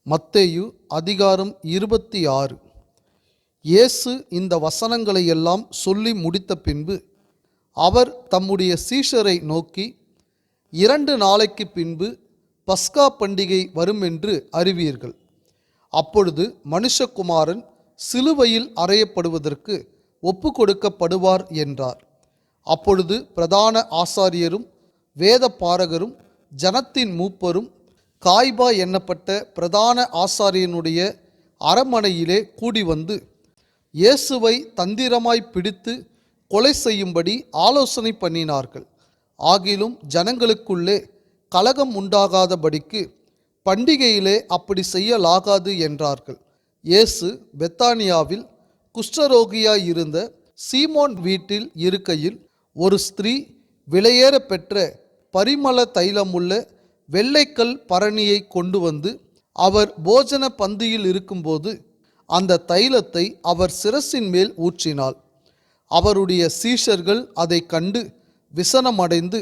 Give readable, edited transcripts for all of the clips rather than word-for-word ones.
மத்தேயு அதிகாரம் 26. இயேசு இந்த வசனங்களை எல்லாம் சொல்லி முடித்த பின்பு அவர் தம்முடைய சீஷரை நோக்கி, 2 நாளைக்கு பின்பு பஸ்கா பண்டிகை வரும் என்று அறிவீர்கள். அப்பொழுது மனுஷகுமாரன் சிலுவையில் அறையப்படுவதற்கு ஒப்பு கொடுக்கப்படுவார் என்றார். அப்பொழுது பிரதான ஆசாரியரும் வேத பாரகரும் ஜனத்தின் மூப்பரும் காய்பா எண்ணப்பட்ட பிரதான ஆசாரியனுடைய அரமனையிலே கூடி வந்து இயேசுவை தந்திரமாய் பிடித்து கொலை செய்யும்படி ஆலோசனை பண்ணினார்கள். ஆகிலும் ஜனங்களுக்குள்ளே கலகம் உண்டாகாதபடிக்கு பண்டிகையிலே அப்படி செய்யலாகாது என்றார்கள். இயேசு பெத்தானியாவில் குஷ்டரோகியாயிருந்த சீமோன் வீட்டில் இருக்கையில் ஒரு ஸ்திரீ விலையேற பெற்ற பரிமள தைலமுள்ள வெள்ளைக்கல் பரணியை கொண்டு வந்து அவர் போஜன பந்தியில் இருக்கும்போது அந்த தைலத்தை அவர் சிரசின் மேல் ஊற்றினாள். அவருடைய சீஷர்கள் அதை கண்டு விசனமடைந்து,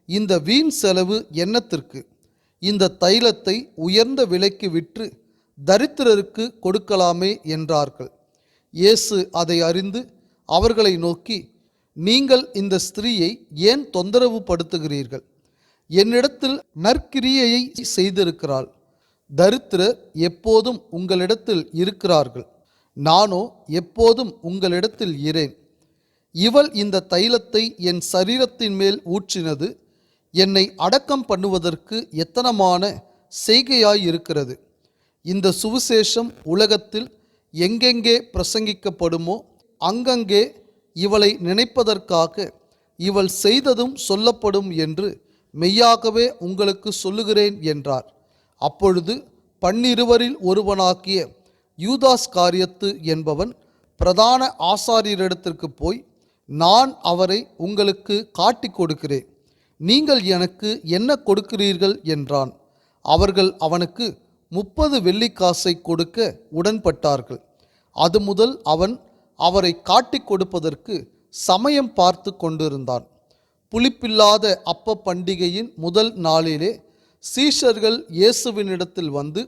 இந்த வீண் செலவு என்னத்திற்கு? இந்த தைலத்தை உயர்ந்த விலைக்கு விற்று தரித்திரருக்கு கொடுக்கலாமே என்றார்கள். இயேசு அதை அறிந்து அவர்களை நோக்கி, நீங்கள் இந்த ஸ்திரீயை ஏன் தொந்தரவு படுத்துகிறீர்கள்? என்னிடத்தில் நற்கிரியையை செய்திருக்கிறாள். தரித்திரர் எப்போதும் உங்களிடத்தில் இருக்கிறார்கள், நானோ எப்போதும் உங்களிடத்தில் இரேன். இவள் இந்த தைலத்தை என் சரீரத்தின் மேல் ஊற்றினது என்னை அடக்கம் பண்ணுவதற்கு எத்தனமான செய்கையாயிருக்கிறது. இந்த சுவிசேஷம் உலகத்தில் எங்கெங்கே பிரசங்கிக்கப்படுமோ அங்கங்கே இவளை நினைப்பதற்காக இவள் செய்ததும் சொல்லப்படும் என்று மெய்யாகவே உங்களுக்கு சொல்லுகிறேன் என்றார். அப்பொழுது 12 ஒருவனாகிய யூதாஸ் காரியத்து என்பவன் பிரதான ஆசாரியரிடத்திற்கு போய், நான் அவரை உங்களுக்கு காட்டி கொடுக்கிறேன், நீங்கள் எனக்கு என்ன கொடுக்கிறீர்கள் என்றான். அவர்கள் அவனுக்கு 30 வெள்ளிக்காசை கொடுக்க உடன்பட்டார்கள். அது முதல் அவன் அவரை காட்டி கொடுப்பதற்கு சமயம் பார்த்து கொண்டிருந்தான். புளிப்பில்லாத அப்ப பண்டிகையின் முதல் நாளிலே சீஷர்கள் இயேசுவினிடத்தில் வந்து,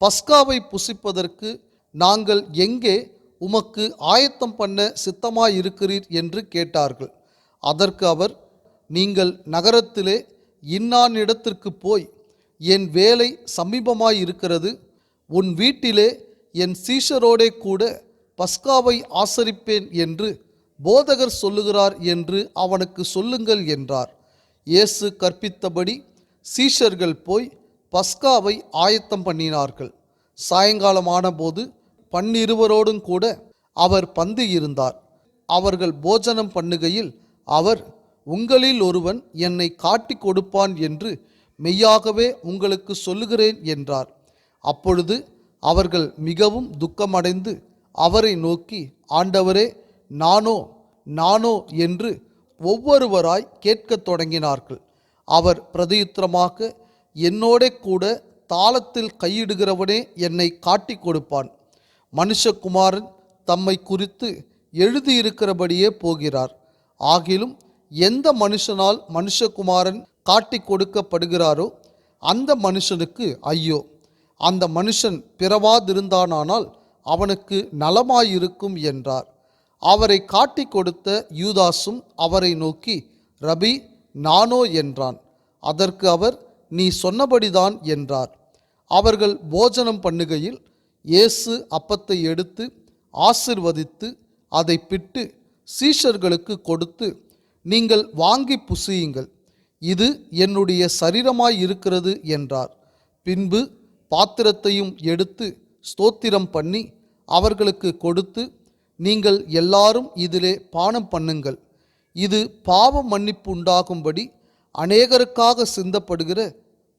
பஸ்காவை புசிப்பதற்கு நாங்கள் எங்கே உமக்கு ஆயத்தம் பண்ண சித்தமாயிருக்கிறீர் என்று கேட்டார்கள். அதற்கு அவர், நீங்கள் நகரத்திலே இன்னானிடத்திற்கு போய், என் வேலை சமீபமாயிருக்கிறது, உன் வீட்டிலே என் சீஷரோடே கூட பஸ்காவை ஆசரிப்பேன் என்று போதகர் சொல்லுகிறார் என்று அவனுக்கு சொல்லுங்கள் என்றார். இயேசு கற்பித்தபடி சீஷர்கள் போய் பஸ்காவை ஆயத்தம் பண்ணினார்கள். சாயங்காலமான போது 12 கூட அவர் பந்தி இருந்தார். அவர்கள் போஜனம் பண்ணுகையில் அவர், உங்களில் ஒருவன் என்னை காட்டி கொடுப்பான் என்று மெய்யாகவே உங்களுக்கு சொல்லுகிறேன் என்றார். அப்பொழுது அவர்கள் மிகவும் துக்கமடைந்து அவரை நோக்கி, ஆண்டவரே, நானோ என்று ஒவ்வொருவராய் கேட்கத் தொடங்கினார்கள். அவர் பிரதியுத்தரமாக, என்னோடே கூட தாளத்தில் கையிடுகிறவனே என்னை காட்டி கொடுப்பான். மனுஷகுமாரன் தம்மை குறித்து எழுதியிருக்கிறபடியே போகிறார். ஆகிலும் எந்த மனுஷனால் மனுஷகுமாரன் காட்டி கொடுக்கப்படுகிறாரோ அந்த மனுஷனுக்கு ஐயோ! அந்த மனுஷன் பிறவாதிருந்தானால் அவனுக்கு நலமாயிருக்கும் என்றார். அவரை காட்டி கொடுத்த யூதாசும் அவரை நோக்கி, ரபி, நானோ என்றான். அதற்கு அவர், நீ சொன்னபடிதான் என்றார். அவர்கள் போஜனம் பண்ணுகையில் இயேசு அப்பத்தை எடுத்து ஆசிர்வதித்து அதை பிட்டு சீஷர்களுக்கு கொடுத்து, நீங்கள் வாங்கி புசியுங்கள், இது என்னுடைய சரீரமாயிருக்கிறது என்றார். பின்பு பாத்திரத்தையும் எடுத்து ஸ்தோத்திரம் பண்ணி அவர்களுக்கு கொடுத்து, நீங்கள் எல்லாரும் இதிலே பானம் பண்ணுங்கள், இது பாவ மன்னிப்பு உண்டாகும்படி அநேகருக்காக சிந்தப்படுகிற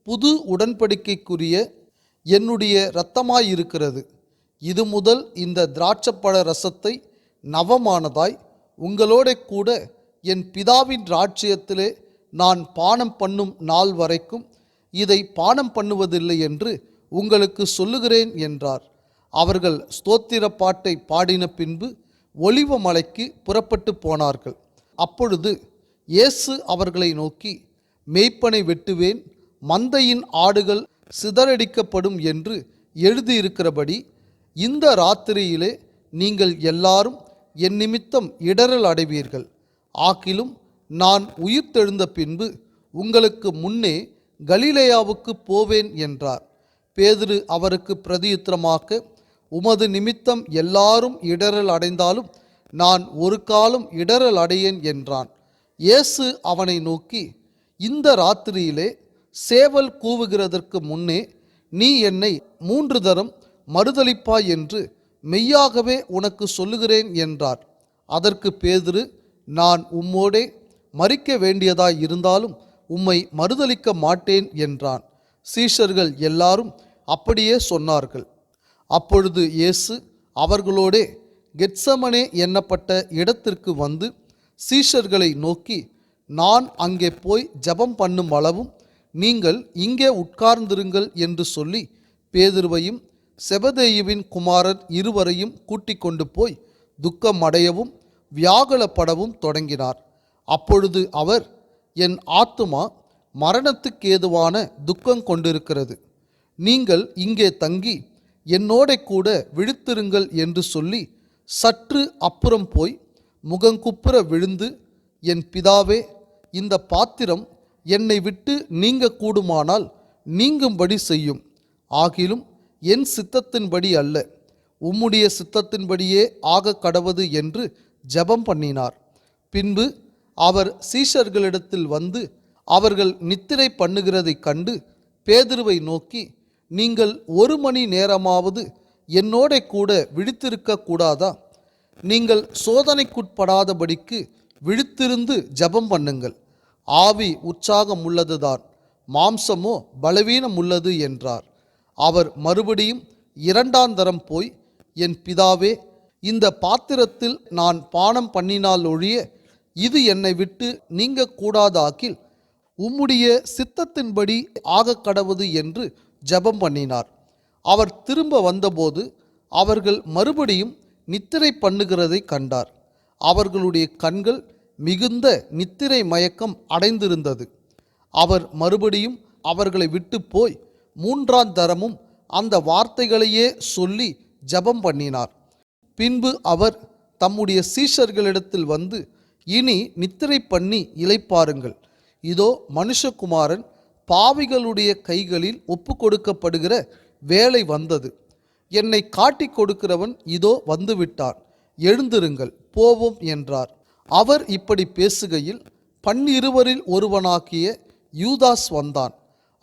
புது உடன்படிக்கைக்குரிய என்னுடைய இரத்தமாயிருக்கிறது. இது முதல் இந்த திராட்சப்பழ ரசத்தை நவமானதாய் உங்களோட கூட என் பிதாவின் ராஜ்யத்திலே நான் பானம் பண்ணும் நாள் வரைக்கும் இதை பானம் பண்ணுவதில்லை என்று உங்களுக்கு சொல்லுகிறேன் என்றார். அவர்கள் ஸ்தோத்திர பாட்டை பாடின பின்பு ஒலிவ மலைக்கு புறப்பட்டு போனார்கள். அப்பொழுது இயேசு அவர்களை நோக்கி, மேய்ப்பனை வெட்டுவேன், மந்தையின் ஆடுகள் சிதறடிக்கப்படும் என்று எழுதியிருக்கிறபடி இந்த ராத்திரியிலே நீங்கள் எல்லாரும் என் நிமித்தம் இடறல் அடைவீர்கள். ஆகிலும் நான் உயிர்த்தெழுந்த பின்பு உங்களுக்கு முன்னே கலிலேயாவுக்கு போவேன் என்றார். பேதுரு அவருக்கு பிரதியுத்தரமாக, உமது நிமித்தம் எல்லாரும் இடறல் அடைந்தாலும் நான் ஒரு காலம் இடறல் அடையேன் என்றான். இயேசு அவனை நோக்கி, இந்த ராத்திரியிலே சேவல் கூவுகிறதற்கு முன்னே நீ என்னை 3 தரம் மறுதலிப்பாய் என்று மெய்யாகவே உனக்கு சொல்லுகிறேன் என்றார். அதற்கு பேதுரு, நான் உம்மோடே மரிக்க வேண்டியதாய் இருந்தாலும் உம்மை மறுதலிக்க மாட்டேன் என்றான். சீஷர்கள் எல்லாரும் அப்படியே சொன்னார்கள். அப்பொழுது இயேசு அவர்களோடே கெத்சமனே என்னப்பட்ட இடத்திற்கு வந்து சீஷர்களை நோக்கி, நான் அங்கே போய் ஜெபம் பண்ணும் அளவும் நீங்கள் இங்கே உட்கார்ந்திருங்கள் என்று சொல்லி பேதுருவையும் செபதேயுவின் குமாரர் இருவரையும் கூட்டிக் கொண்டு போய் துக்கம் அடையவும் வியாகுலப்படவும் தொடங்கினார். அப்பொழுது அவர், என் ஆத்துமா மரணத்துக்கேதுவான துக்கம் கொண்டிருக்கிறது, நீங்கள் இங்கே தங்கி என்னோட கூட விழித்திருங்கள் என்று சொல்லி சற்று அப்புறம் போய் முகங்குப்புற விழுந்து, என் பிதாவே, இந்த பாத்திரம் என்னை விட்டு நீங்க கூடுமானால் நீங்கும்படி செய்யும். ஆகிலும் என் சித்தத்தின்படி அல்ல, உம்முடைய சித்தத்தின்படியே ஆக கடவது என்று ஜெபம் பண்ணினார். பின்பு அவர் சீஷர்களிடத்தில் வந்து அவர்கள் நித்திரை பண்ணுகிறதைக் கண்டு பேதுருவை நோக்கி, நீங்கள் 1 மணி நேரமாவது என்னோட கூட விழித்திருக்க கூடாதா? நீங்கள் சோதனைக்குட்படாதபடிக்கு விழித்திருந்து ஜெபம் பண்ணுங்கள். ஆவி உற்சாகம் உள்ளதுதான், மாம்சமோ பலவீனம் உள்ளது என்றார். அவர் மறுபடியும் 2ஆம் தரம் போய், என் பிதாவே, இந்த பாத்திரத்தில் நான் பானம் பண்ணினால் ஒழிய இது என்னை விட்டு நீங்க கூடாதாக்கில் உம்முடைய சித்தத்தின்படி ஆக கடவது என்று ஜெபம் பண்ணினார். அவர் திரும்ப வந்தபோது அவர்கள் மறுபடியும் நித்திரை பண்ணுகிறதை கண்டார். அவர்களுடைய கண்கள் மிகுந்த நித்திரை மயக்கம் அடைந்திருந்தது. அவர் மறுபடியும் அவர்களை விட்டு போய் 3ஆம் தரமும் அந்த வார்த்தைகளையே சொல்லி ஜெபம் பண்ணினார். பின்பு அவர் தம்முடைய சீஷர்களிடத்தில் வந்து, இனி நித்திரை பண்ணி இளைப்பாருங்கள். இதோ மனுஷகுமாரன் பாவிகளுடைய கைகளில் ஒப்பு கொடுக்கப்படுகிற வேளை வந்தது. என்னை காட்டிக் கொடுக்கிறவன் இதோ வந்துவிட்டான், எழுந்திருங்கள், போவோம் என்றார். அவர் இப்படி பேசுகையில் 12 ஒருவனாகிய யூதாஸ் வந்தான்.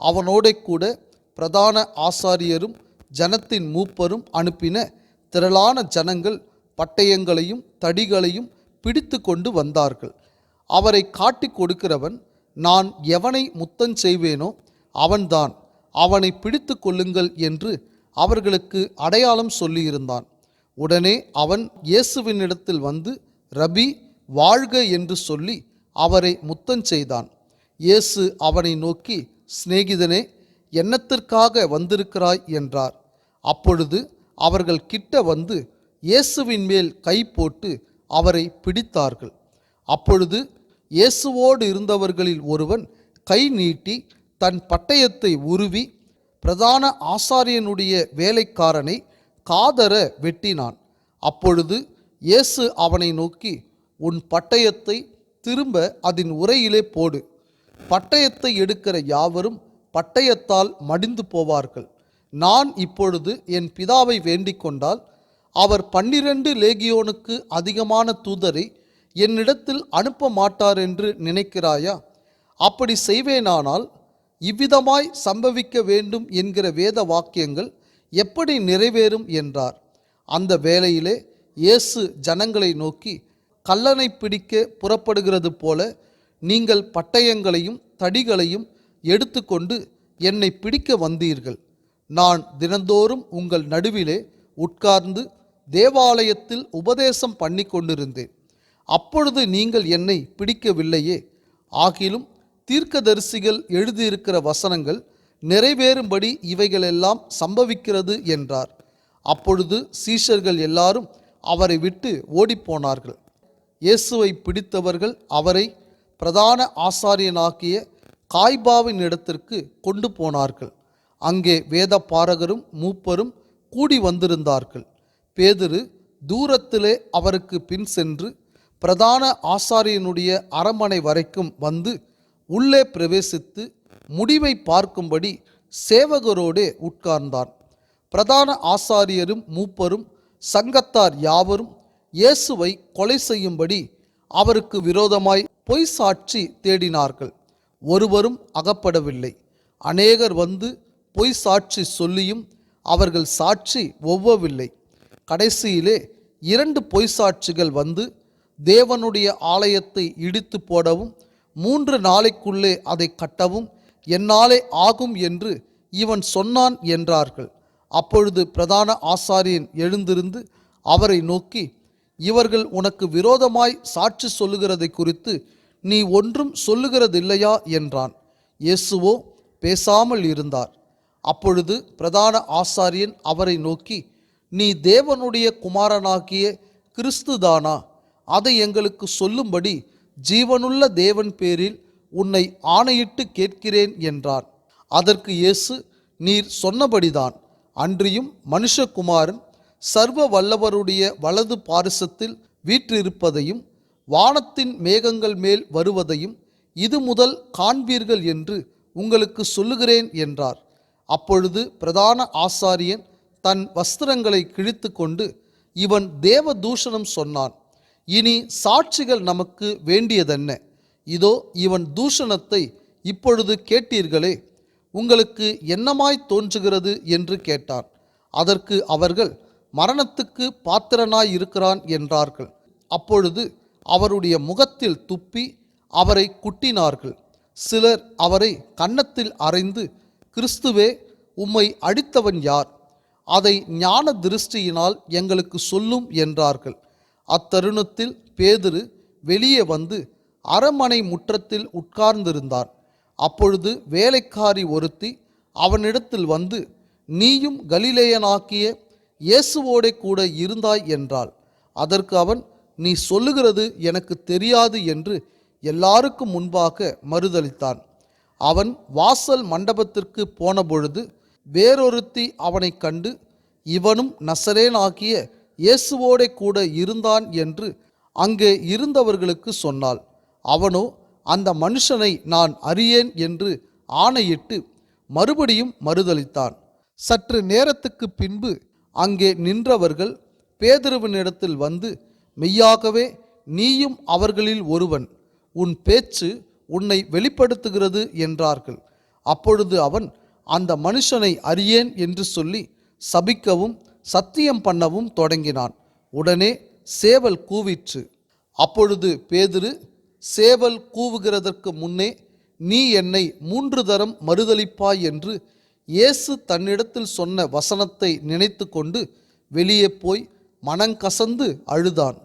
அவனோட கூட பிரதான ஆசாரியரும் ஜனத்தின் மூப்பரும் அனுப்பின திரளான ஜனங்கள் பட்டயங்களையும் தடிகளையும் பிடித்து கொண்டு வந்தார்கள். அவரை காட்டிக் கொடுக்கிறவன், நான் எவனை முத்தம் செய்வேனோ அவன்தான், அவனை பிடித்து கொள்ளுங்கள் என்று அவர்களுக்கு அடையாளம் சொல்லியிருந்தான். உடனே அவன் இயேசுவினிடத்தில் வந்து, ரபி, வாழ்க என்று சொல்லி அவரை முத்தம் செய்தான். இயேசு அவனை நோக்கி, சிநேகிதனே, என்னத்திற்காக வந்திருக்கிறாய் என்றார். அப்பொழுது அவர்கள் கிட்ட வந்து இயேசுவின் மேல் கை போட்டு அவரை பிடித்தார்கள். அப்பொழுது இயேசுவோடு இருந்தவர்களில் ஒருவன் கை நீட்டி தன் பட்டயத்தை உருவி பிரதான ஆசாரியனுடைய வேலைக்காரனை காதர வெட்டினான். அப்பொழுது இயேசு அவனை நோக்கி, உன் பட்டயத்தை திரும்ப அதன் உறையிலே போடு. பட்டயத்தை எடுக்கிற யாவரும் பட்டயத்தால் மடிந்து போவார்கள். நான் இப்பொழுது என் பிதாவை வேண்டிக் கொண்டால் அவர் 12 லேகியோனுக்கு அதிகமான தூதரை என்னிடத்தில் அனுப்ப மாட்டார் என்று நினைக்கிறாயா? அப்படி செய்வேனானால் இவ்விதமாய் சம்பவிக்க வேண்டும் என்கிற வேத வாக்கியங்கள் எப்படி நிறைவேறும் என்றார். அந்த வேளையிலே இயேசு ஜனங்களை நோக்கி, கள்ளனை பிடிக்க புறப்படுகிறது போல நீங்கள் பட்டயங்களையும் தடிகளையும் எடுத்துக்கொண்டு என்னை பிடிக்க வந்தீர்கள். நான் தினந்தோறும் உங்கள் நடுவிலே உட்கார்ந்து தேவாலயத்தில் உபதேசம் பண்ணி கொண்டிருந்தேன். அப்பொழுது நீங்கள் என்னை பிடிக்கவில்லையே. ஆகிலும் தீர்க்கதரிசிகள் எழுதியிருக்கிற வசனங்கள் நிறைவேறும்படி இவைகளெல்லாம் சம்பவிக்கிறது என்றார். அப்பொழுது சீஷர்கள் எல்லாரும் அவரை விட்டு ஓடிப்போனார்கள். இயேசுவை பிடித்தவர்கள் அவரை பிரதான ஆசாரியனாகிய காய்பாவின் இடத்திற்கு கொண்டு போனார்கள். அங்கே வேத பாரகரும் மூப்பரும் கூடி வந்திருந்தார்கள். பேதுரு தூரத்திலே அவருக்கு பின் சென்று பிரதான ஆசாரியனுடைய அரண்மனை வரைக்கும் வந்து உள்ளே பிரவேசித்து முடிவை பார்க்கும்படி சேவகரோடே உட்கார்ந்தான். பிரதான ஆசாரியரும் மூப்பரும் சங்கத்தார் யாவரும் இயேசுவை கொலை செய்யும்படி அவருக்கு விரோதமாய் பொய் சாட்சி தேடினார்கள். ஒருவரும் அகப்படவில்லை. அநேகர் வந்து பொய் சாட்சி சொல்லியும் அவர்கள் சாட்சி ஒவ்வவில்லை. கடைசியிலே 2 பொய் சாட்சிகள் வந்து தேவனுடைய ஆலயத்தை இடித்து போடவும் 3 நாளைக்குள்ளே அதை கட்டவும் என்னாலே ஆகும் என்று இவன் சொன்னான் என்றார்கள். அப்பொழுது பிரதான ஆசாரியன் எழுந்திருந்து அவரை நோக்கி, இவர்கள் உனக்கு விரோதமாய் சாட்சி சொல்லுகிறதை குறித்து நீ ஒன்றும் சொல்லுகிறதில்லையா என்றான். இயேசுவோ பேசாமல் இருந்தார். அப்பொழுது பிரதான ஆசாரியன் அவரை நோக்கி, நீ தேவனுடைய குமாரனாகிய கிறிஸ்துதானா? அதை எங்களுக்கு சொல்லும்படி ஜீவனுள்ள தேவன் பேரில் உன்னை ஆணையிட்டு கேட்கிறேன் என்றான். அதற்கு இயேசு, நீர் சொன்னபடிதான். அன்றியும் மனுஷகுமாரன் சர்வ வல்லவருடைய வலது பாரிசத்தில் வீற்றிருப்பதையும் வானத்தின் மேகங்கள் மேல் வருவதையும் இது முதல் காண்பீர்கள் என்று உங்களுக்கு சொல்லுகிறேன் என்றார். அப்பொழுது பிரதான ஆசாரியன் தன் வஸ்திரங்களை கிழித்து கொண்டு, இவன் தேவ தூஷணம் சொன்னான். இனி சாட்சிகள் நமக்கு வேண்டியதென்ன? இதோ இவன் தூஷணத்தை இப்பொழுது கேட்டீர்களே, உங்களுக்கு என்னமாய் தோன்றுகிறது என்று கேட்டான். அதற்கு அவர்கள், மரணத்துக்கு பாத்திரனாயிருக்கிறான் என்றார்கள். அப்பொழுது அவருடைய முகத்தில் துப்பி அவரை குட்டினார்கள். சிலர் அவரை கன்னத்தில் அறைந்து, கிறிஸ்துவே, உம்மை அடித்தவன் யார்? அதை ஞான திருஷ்டியினால் எங்களுக்கு சொல்லும் என்றார்கள். அத்தருணத்தில் பேதுரு வெளியே வந்து அரண்மனை முற்றத்தில் உட்கார்ந்திருந்தான். அப்பொழுது வேலைக்காரி ஒருத்தி அவனிடத்தில் வந்து, நீயும் கலிலேயனாக்கிய இயேசுவோடே கூட இருந்தாய் என்றாள். அதற்கு அவன், நீ சொல்லுகிறது எனக்கு தெரியாது என்று எல்லாருக்கும் முன்பாக மறுதலித்தான். அவன் வாசல் மண்டபத்திற்கு போன பொழுது வேறொருத்தி அவனை கண்டு, இவனும் நசரேனாகிய இயேசுவோடே கூட இருந்தான் என்று அங்கே இருந்தவர்களுக்கு சொன்னாள். அவனோ, அந்த மனுஷனை நான் அறியேன் என்று ஆணையிட்டு மறுபடியும் மறுதலித்தான். சற்று நேரத்துக்கு பின்பு அங்கே நின்றவர்கள் பேதுருவினிடத்தில் வந்து, மெய்யாகவே நீயும் அவர்களில் ஒருவன், உன் பேச்சு உன்னை வெளிப்படுத்துகிறது என்றார்கள். அப்பொழுது அவன் அந்த மனுஷனை அறியேன் என்று சொல்லி சபிக்கவும் சத்தியம் பண்ணவும் தொடங்கினான். உடனே சேவல் கூவிற்று. அப்பொழுது பேதுரு, சேவல் கூவுகிறதற்கு முன்னே நீ என்னை 3 தரம் மறுதலிப்பாய் என்று இயேசு தன்னிடத்தில் சொன்ன வசனத்தை நினைத்து கொண்டு வெளியே போய் மனங்கசந்து அழுதான்.